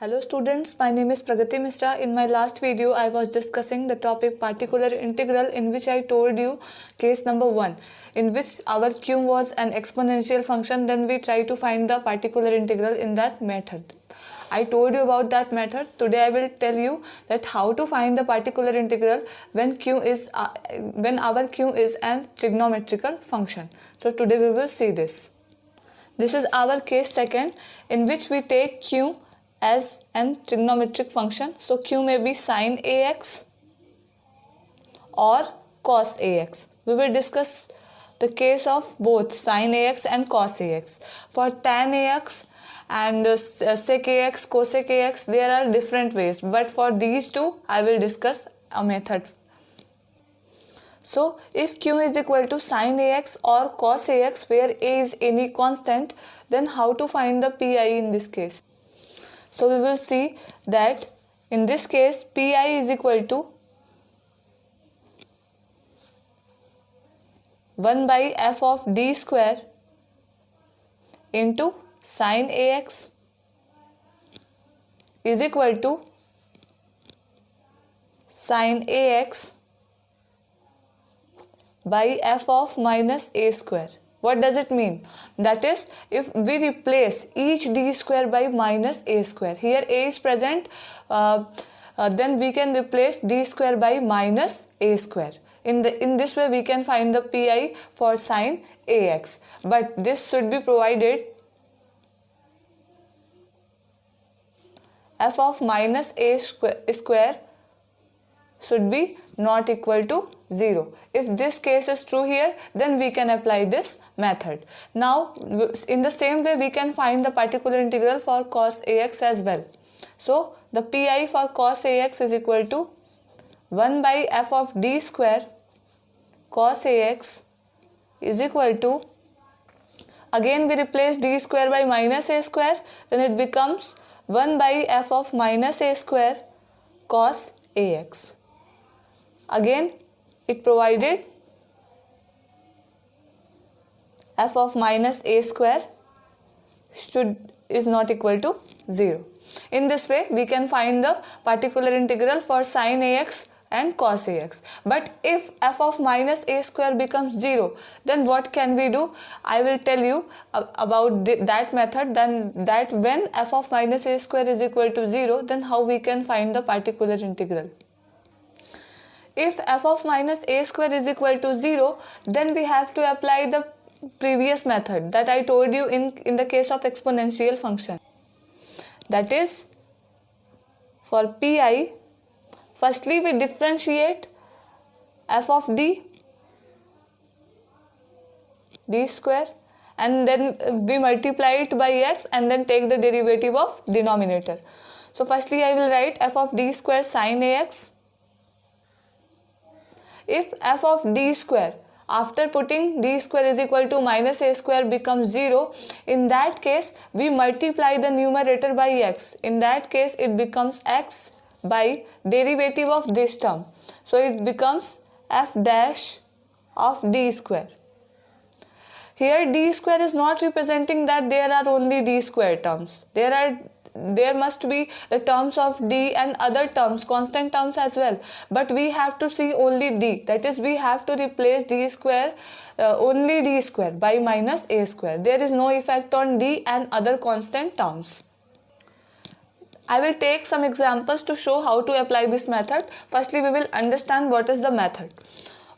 Hello students, my name is Pragati Mishra. In my last video, I was discussing the topic particular integral, in which I told you case number 1, in which our q was an exponential function. Then we try to find the particular integral in that method. I told you about that method. Today I will tell you that how to find the particular integral when our q is an trigonometrical function. So today we will see this. This is our case second, in which we take q as an trigonometric function. So q may be sine ax or cos ax. We will discuss the case of both sine ax and cos ax. For tan ax and sec ax, cosec ax, there are different ways, but for these two I will discuss a method. So if q is equal to sine ax or cos ax, where a is any constant, then how to find the pi in this case? So we will see that in this case pi is equal to 1 by f of d square into sine ax is equal to sine ax by f of minus a square. What does it mean? That is, if we replace each d square by minus a square, here a is present, then we can replace d square by minus a square. In this way we can find the pi for sine ax, but this should be provided f of minus a square should be not equal to 0. If this case is true here, then we can apply this method. Now in the same way we can find the particular integral for cos ax as well. So the pi for cos ax is equal to 1 by f of d square cos ax is equal to, again we replace d square by minus a square, then it becomes 1 by f of minus a square cos ax. Again it provided f of minus a square is not equal to 0. In this way we can find the particular integral for sine ax and cos ax. But if f of minus a square becomes 0, then what can we do? I will tell you about that method, then that when f of minus a square is equal to 0, then how we can find the particular integral. If f of minus a square is equal to 0, then we have to apply the previous method that I told you in the case of exponential function. That is, for pi, firstly we differentiate f of d square, and then we multiply it by x and then take the derivative of denominator. So firstly I will write f of d square sine ax. If f of d square, after putting d square is equal to minus a square, becomes 0, in that case we multiply the numerator by x. In that case it becomes x by derivative of this term. So it becomes f dash of d square. Here d square is not representing that there are only d square terms. There must be the terms of d and other terms, constant terms as well, but we have to see only d, that is we have to replace d square, only d square by minus a square. There is no effect on d and other constant terms. I will take some examples to show how to apply this method. Firstly we will understand what is the method.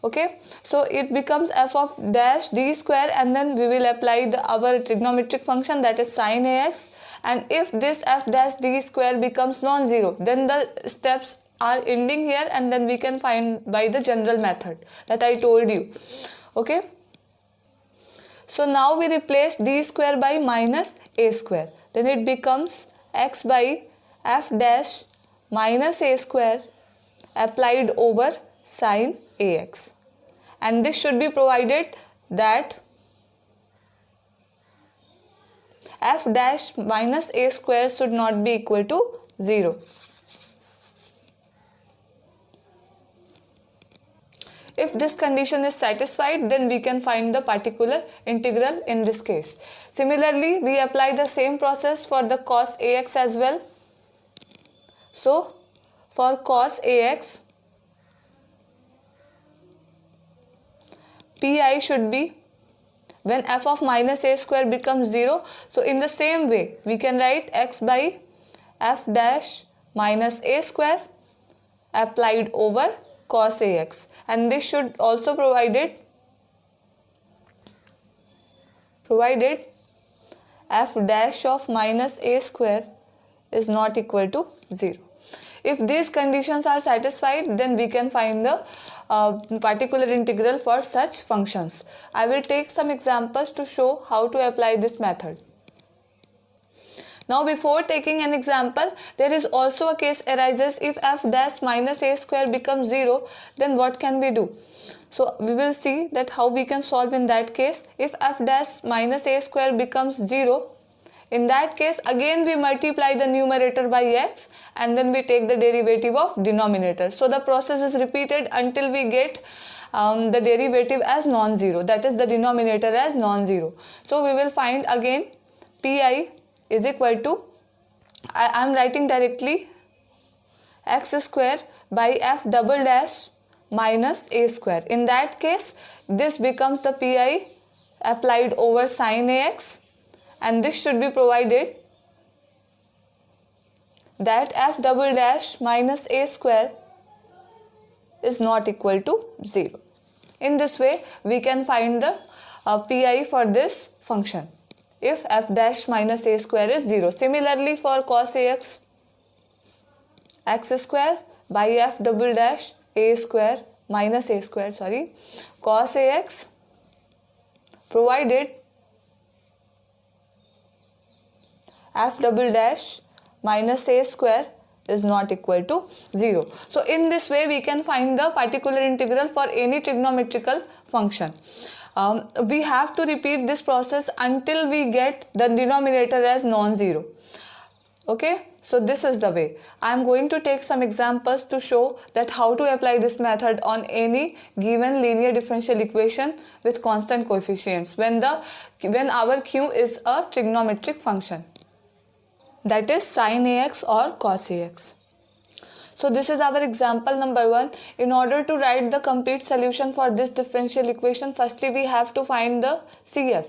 Okay, so it becomes f of dash d square, and then we will apply our trigonometric function, that is sine ax. And if this f dash d square becomes non-zero, then the steps are ending here, and then we can find by the general method that I told you. Okay, so now we replace d square by minus a square, then it becomes x by f dash minus a square applied over sine ax, and this should be provided that f dash minus a square should not be equal to 0. If this condition is satisfied, then we can find the particular integral in this case. Similarly, we apply the same process for the cos ax as well. So for cos AX, Pi should be when f of minus a square becomes 0. So in the same way, we can write x by f dash minus a square applied over cos ax, and this should also provided f dash of minus a square is not equal to 0. If these conditions are satisfied, then we can find the particular integral for such functions. I will take some examples to show how to apply this method. Now before taking an example, there is also a case arises if f dash minus a square becomes 0, then what can we do? So we will see that how we can solve in that case. If f dash minus a square becomes 0, in that case again we multiply the numerator by x and then we take the derivative of denominator. So the process is repeated until we get the derivative as non-zero, that is the denominator as non-zero. So we will find again Pi is equal to, I am writing directly, x square by f double dash minus a square. In that case this becomes the Pi applied over sin ax, and this should be provided that f double dash minus a square is not equal to 0. In this way we can find the Pi for this function if f dash minus a square is 0. Similarly for cos ax, x square by f double dash a square minus a square, cos ax provided f double dash minus a square is not equal to 0. So in this way we can find the particular integral for any trigonometrical function. We have to repeat this process until we get the denominator as non-zero. Okay, so this is the way. I am going to take some examples to show that how to apply this method on any given linear differential equation with constant coefficients when our q is a trigonometric function, that is sin ax or cos ax. So this is our example number 1. In order to write the complete solution for this differential equation, firstly we have to find the CF,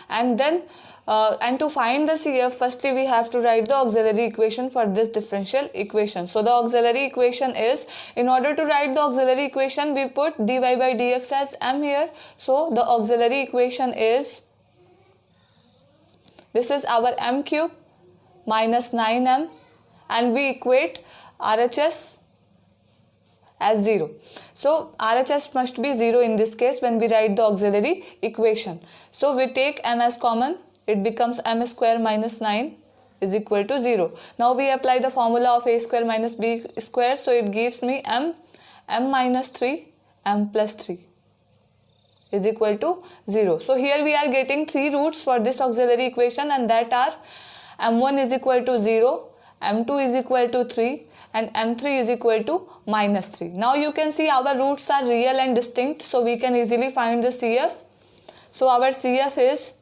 and then to find the CF, firstly we have to write the auxiliary equation for this differential equation. So the auxiliary equation is, in order to write the auxiliary equation, we put dy by dx as m here. So the auxiliary equation is, this is our m cube minus 9m, and we equate RHS as 0. So RHS must be 0 in this case when we write the auxiliary equation. So we take m as common, it becomes m square minus 9 is equal to 0. Now we apply the formula of a square minus b square, so it gives me m minus 3, m plus 3 is equal to 0. So here we are getting 3 roots for this auxiliary equation, and that are m1 is equal to 0, m2 is equal to 3, and m3 is equal to minus 3. Now you can see our roots are real and distinct, so we can easily find the CF. So our CF is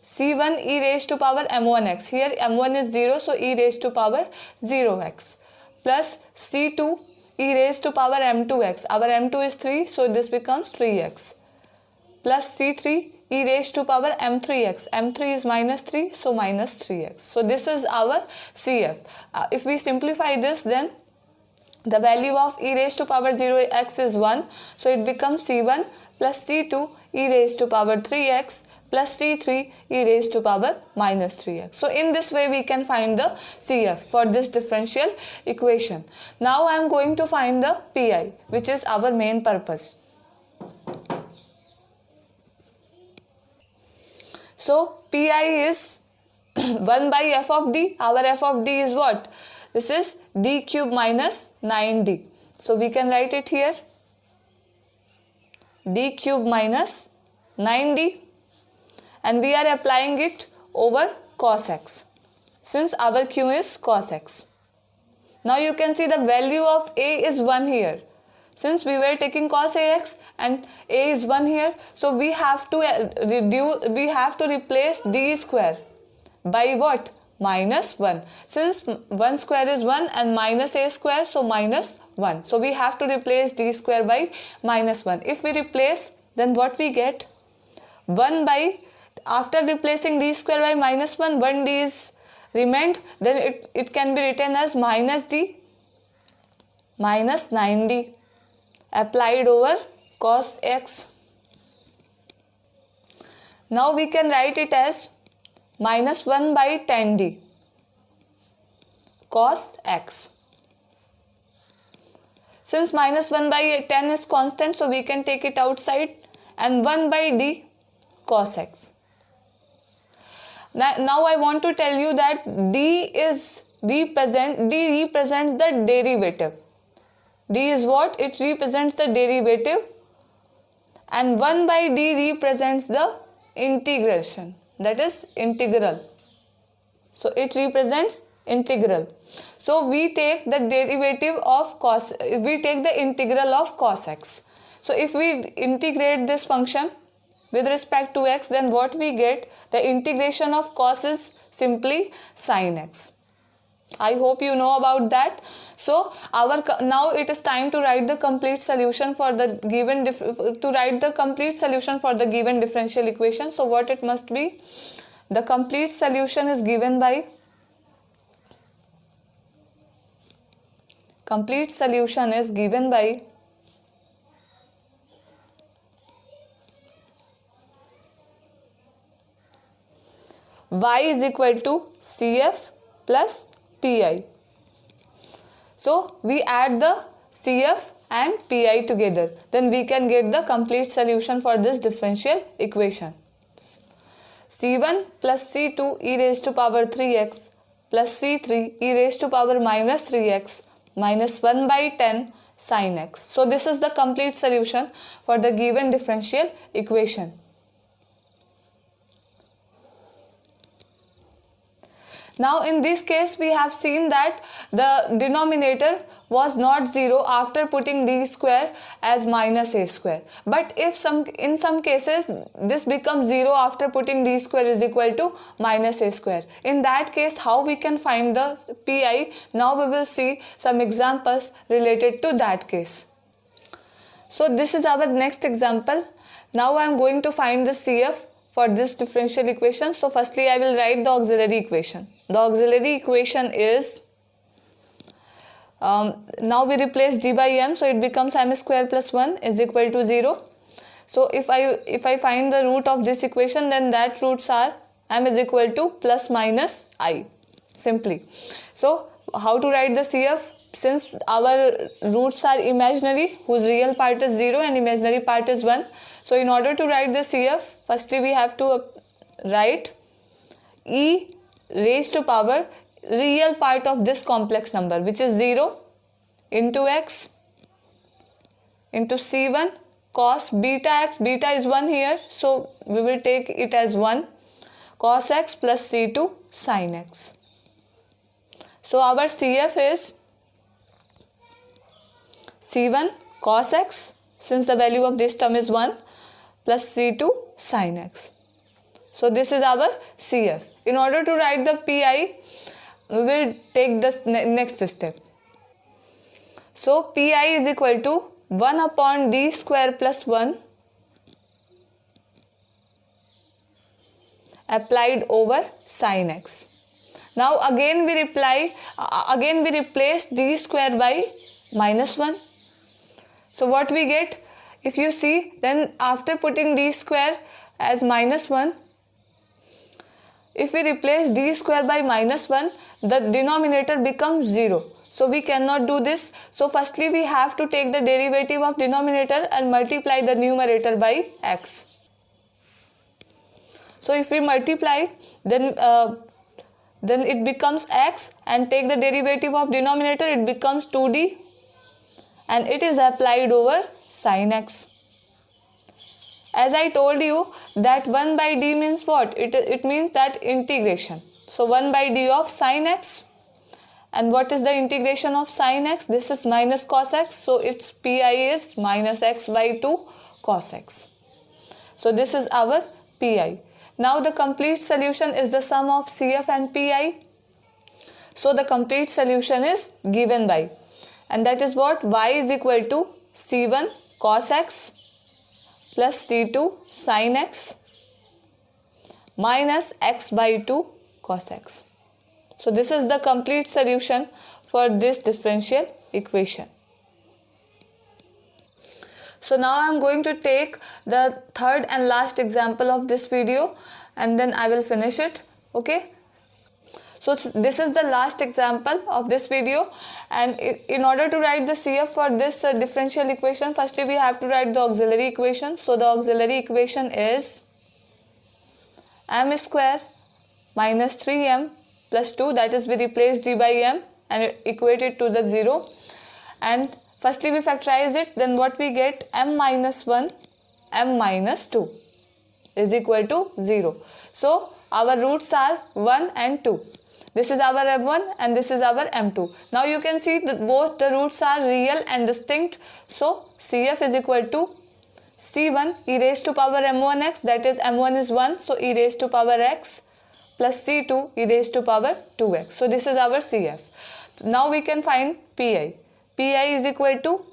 c1 e raised to power m1x. Here m1 is 0, so e raised to power 0x, plus c2 e raised to power m2x. Our m2 is 3, so this becomes 3x, plus c3 e raised to power m3x. m3 is minus 3, so minus 3x. So this is our CF. If we simplify this, then the value of e raised to power 0x is 1, so it becomes c1 plus c2 e raised to power 3x plus c3 e raised to power minus 3x. So in this way we can find the CF for this differential equation. Now I am going to find the Pi, which is our main purpose. So Pi is 1 by f of d. Our f of d is what? This is d cube minus 9d. So we can write it here, d cube minus 9d, and we are applying it over cos x, since our q is cos x. Now you can see the value of a is 1 here. Since we were taking cos ax and a is 1 here, so we have to replace d square by what? minus 1. Since 1 square is 1 and minus a square, so minus 1. So we have to replace d square by minus 1. If we replace, then what we get? 1 by, after replacing d square by minus 1, 1d is remained, then it can be written as minus d minus 9d applied over cos x. Now we can write it as minus 1 by 10d cos x. Since minus 1 by 10 is constant, so we can take it outside, and 1 by d cos x. Now I want to tell you that d represents the derivative. D is what? It represents the derivative, and 1 by d represents the integration, that is integral. So it represents integral. So we take the derivative of cos, we take the integral of cos x. So if we integrate this function with respect to x, then what we get? The integration of cos is simply sin x. I hope you know about that. So now it is time to write the complete solution for the given differential equation. So what it must be? The complete solution is given by y is equal to CF plus PI. So we add the CF and PI together, then we can get the complete solution for this differential equation. C1 plus C2 e raised to power 3x plus C3 e raised to power minus 3x minus 1 by 10 sin x. So this is the complete solution for the given differential equation. Now in this case we have seen that the denominator was not 0 after putting d square as minus a square. But if in some cases this becomes 0 after putting d square is equal to minus a square. In that case, how we can find the PI? Now we will see some examples related to that case. So this is our next example. Now I am going to find the CF for this differential equation. So firstly I will write the auxiliary equation. The auxiliary equation is, now we replace d by m, so it becomes m square plus 1 is equal to 0. So if I find the root of this equation, then that roots are m is equal to plus minus I, simply. So how to write the CF? Since our roots are imaginary, whose real part is 0 and imaginary part is 1. So in order to write the CF, firstly we have to write e raised to power real part of this complex number, which is 0 into x into C1 cos beta x. Beta is 1 here, so we will take it as 1 cos x plus C2 sin x. So our CF is C1 cos x, since the value of this term is 1, plus C2 sin x. So this is our CF. In order to write the PI, we will take the next step. So PI is equal to 1 upon d square plus 1 applied over sin x. Now again we replace d square by minus 1. So what we get? If you see, then after putting d square as minus 1, if we replace d square by minus 1, the denominator becomes 0. So we cannot do this. So firstly we have to take the derivative of denominator and multiply the numerator by x. So if we multiply, then it becomes x, and take the derivative of denominator, it becomes 2d, and it is applied over sin x. As I told you that 1 by d means what? It means that integration. So 1 by d of sin x. And what is the integration of sin x? This is minus cos x. So its PI is minus x by 2 cos x. So this is our PI. Now the complete solution is the sum of CF and PI. So the complete solution is given by, and that is what? Y is equal to C1 cos x plus C2 sin x minus x by 2 cos x. So this is the complete solution for this differential equation. So now I am going to take the third and last example of this video, and then I will finish it. Okay. So this is the last example of this video, and in order to write the CF for this differential equation, firstly we have to write the auxiliary equation. So the auxiliary equation is m square minus 3m plus 2, that is we replace d by m and equate it to the 0, and firstly we factorize it, then what we get? M minus 1 m minus 2 is equal to 0. So our roots are 1 and 2. This is our m1 and this is our m2. Now you can see that both the roots are real and distinct. So CF is equal to C1 e raised to power m1x, that is m1 is 1, so e raised to power x, plus C2 e raised to power 2x. So this is our CF. Now we can find PI. PI is equal to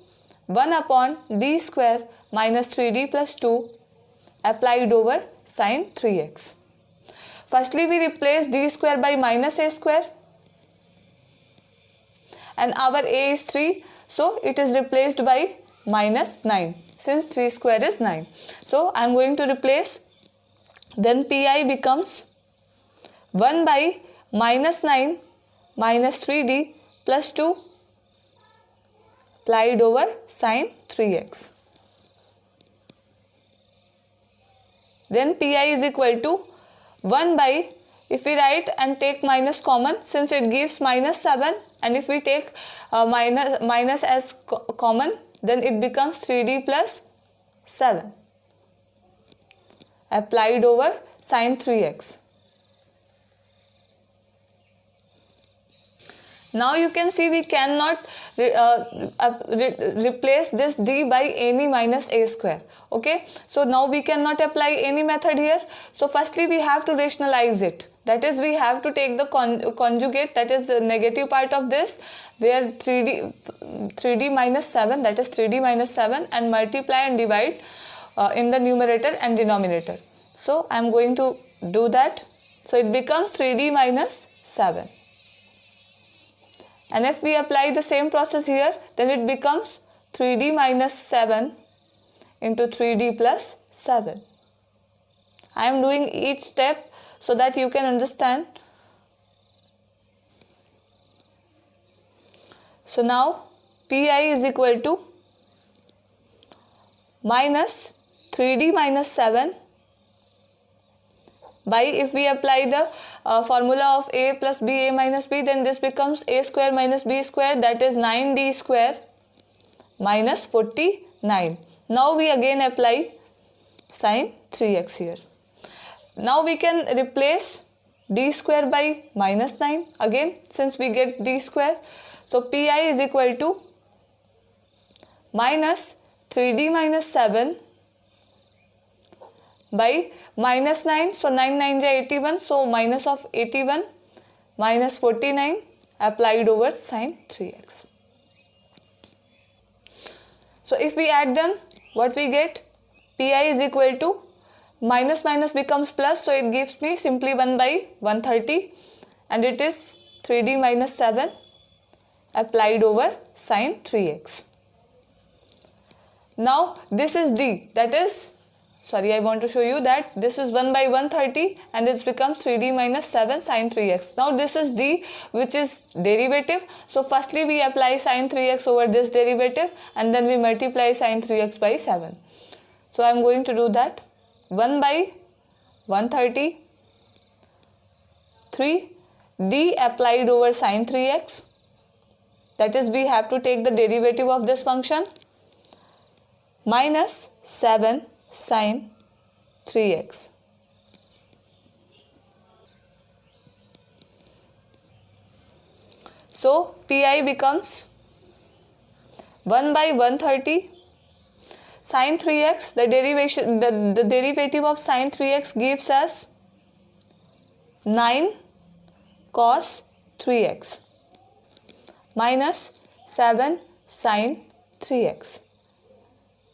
1 upon d square minus 3d plus 2 applied over sin 3x. Firstly we replace d square by minus a square, and our a is 3, so it is replaced by minus 9, since 3 square is 9. So I am going to replace, then PI becomes 1 by minus 9 minus 3d plus 2 applied over sin 3x. Then PI is equal to 1 by, if we write and take minus common, since it gives minus 7, and if we take minus as common, then it becomes 3d plus 7 applied over sin 3x. Now you can see we cannot replace this d by any minus a square. Okay, so now we cannot apply any method here. So firstly we have to rationalize it. That is, we have to take the conjugate, that is the negative part of this, where 3d minus 7, that is 3d minus 7, and multiply and divide in the numerator and denominator. So I am going to do that. So it becomes 3d minus 7. And if we apply the same process here, then it becomes 3d minus 7 into 3d plus 7. I am doing each step so that you can understand. So now Pi is equal to minus 3d minus 7 by, if we apply the formula of a plus b, a minus b, then this becomes a square minus b square, that is 9d square minus 49. Now we again apply sin 3x here. Now we can replace d square by minus 9 again, since we get d square. So Pi is equal to minus 3d minus 7 by minus 9, so 9 9 is 81, so minus of 81 minus 49 applied over sin 3x. So if we add them, what we get? Pi is equal to minus minus becomes plus, so it gives me simply 1 by 130, and it is 3d minus 7 applied over sin 3x. Now this is d, that is, sorry, I want to show you that this is 1 by 130 and it becomes 3d minus 7 sin 3x. Now this is d, which is derivative. So firstly we apply sin 3x over this derivative, and then we multiply sin 3x by 7. So I am going to do that. 1 by 130, 3d applied over sin 3x, that is, we have to take the derivative of this function, minus 7 sin 3x. So Pi becomes 1 by 130 sin 3x. The derivative of sin 3x gives us 9 cos 3x minus 7 sin 3x.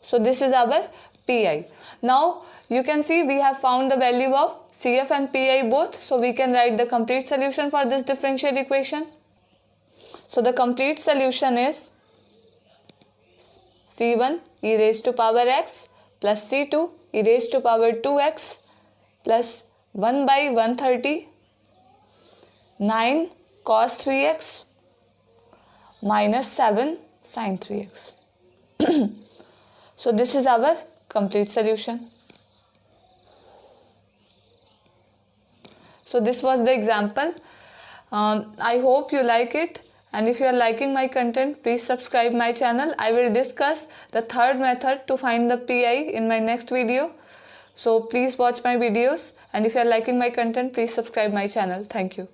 So this is our pi. Now you can see we have found the value of CF and pi both. So we can write the complete solution for this differential equation. So the complete solution is C1 e raised to power x plus C2 e raised to power 2x plus 1 by 130 9 cos 3x minus 7 sin 3x. So this is our complete solution. So this was the example. I hope you like it, and if you are liking my content, please subscribe my channel. I will discuss the third method to find the pi in my next video. So please watch my videos, and if you are liking my content, please subscribe my channel. Thank you.